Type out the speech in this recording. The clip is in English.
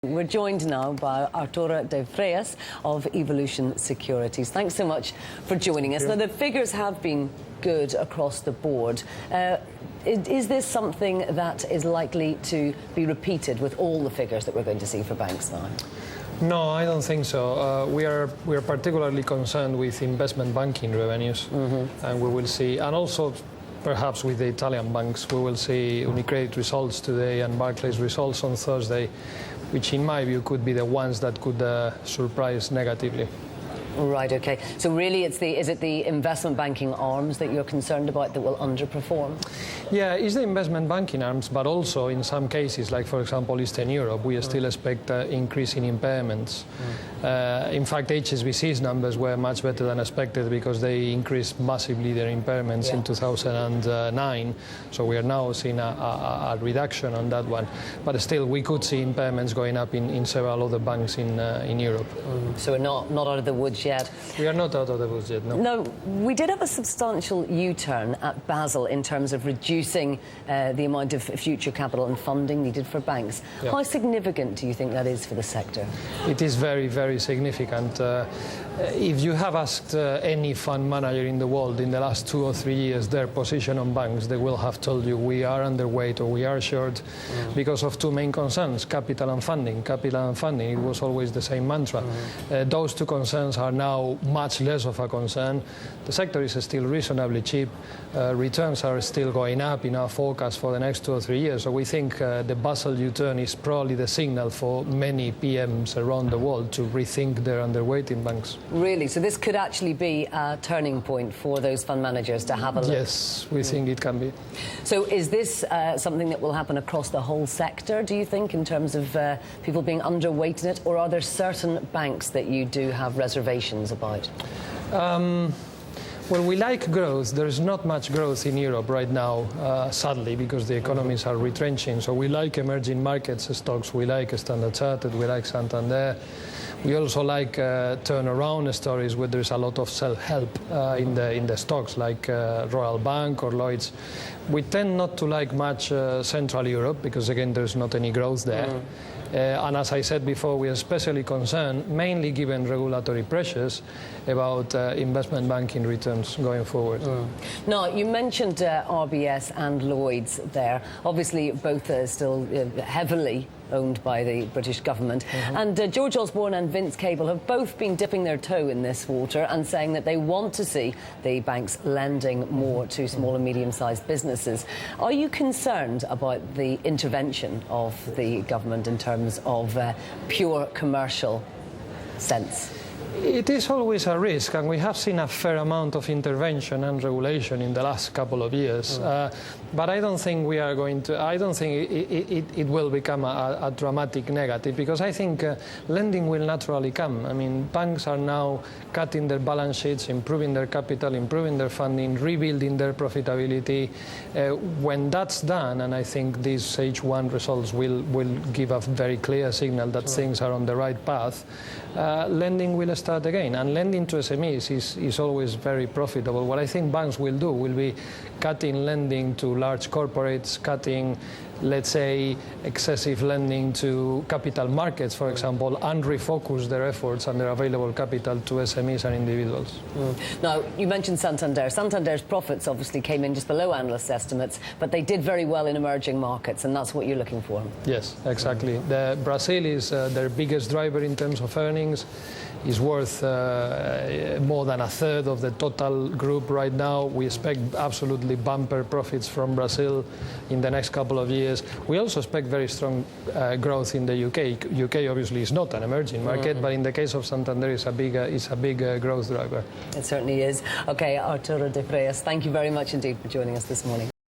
We're joined now by Arturo De Frias of Evolution Securities. Thanks so much for joining us. Now, the figures have been good across the board. Is this something that is likely to be repeated with all the figures that we're going to see for banks now? No, I don't think so. We are particularly concerned with investment banking revenues, and we will see, and also perhaps with the Italian banks, we will see UniCredit results today and Barclays results on Thursday, which in my view could be the ones that could surprise negatively. Right, okay. So really is it the investment banking arms that you're concerned about that will underperform? Yeah, it's the investment banking arms, but also in some cases, like for example Eastern Europe, we still expect increase in impairments. In fact, HSBC's numbers were much better than expected because they increased massively their impairments in 2009. So we are now seeing a reduction on that one. But still, we could see impairments going up in several other banks in Europe. So we're not out of the woods yet? We are not out of the woods yet, no. No, we did have a substantial U-turn at Basel in terms of reducing the amount of future capital and funding needed for banks. Yeah. How significant do you think that is for the sector? It is very, very significant. If you have asked any fund manager in the world in the last 2 or 3 years their position on banks, they will have told you we are underweight or we are short because of two main concerns, capital and funding. Capital and funding, it was always the same mantra. Those two concerns are now much less of a concern. The sector is still reasonably cheap. Returns are still going up in our forecast for the next 2 or 3 years. So we think the Basel U-turn is probably the signal for many PMs around the world to rethink their underweight in banks. Really? So this could actually be a turning point for those fund managers to have a look? Yes, we think it can be. So is this something that will happen across the whole sector, do you think, in terms of people being underweight in it? Or are there certain banks that you do have reservations about? Well, we like growth. There is not much growth in Europe right now, sadly, because the economies are retrenching. So we like emerging markets stocks. We like Standard Chartered. We like Santander. We also like turnaround stories where there is a lot of self-help in the stocks, like Royal Bank or Lloyds. We tend not to like much Central Europe because, again, there's not any growth there. And as I said before, we are especially concerned, mainly given regulatory pressures, about investment banking returns going forward. Now, you mentioned RBS and Lloyds there. Obviously, both are still heavily owned by the British government. And George Osborne and Vince Cable have both been dipping their toe in this water and saying that they want to see the banks lending more to small and medium-sized businesses. Are you concerned about the intervention of the government in terms of pure commercial sense? It is always a risk, and we have seen a fair amount of intervention and regulation in the last couple of years. But I don't think we are going to. I don't think it will become a dramatic negative, because I think lending will naturally come. I mean, banks are now cutting their balance sheets, improving their capital, improving their funding, rebuilding their profitability. When that's done, and I think these H1 results will give a very clear signal that things are on the right path, lending will start again. And lending to SMEs is always very profitable. What I think banks will do will be cutting lending to large corporates, cutting, let's say, excessive lending to capital markets, for example, and refocus their efforts and their available capital to SMEs and individuals. Now, you mentioned Santander. Santander's profits obviously came in just below analyst estimates, but they did very well in emerging markets, and that's what you're looking for. Yes, exactly. Brazil is their biggest driver in terms of earnings. Is worth more than a third of the total group right now. We expect absolutely bumper profits from Brazil in the next couple of years. We also expect very strong growth in the UK. UK obviously is not an emerging market, but in the case of Santander, it's a big growth driver. It certainly is. Okay, Arturo De Frias, thank you very much indeed for joining us this morning.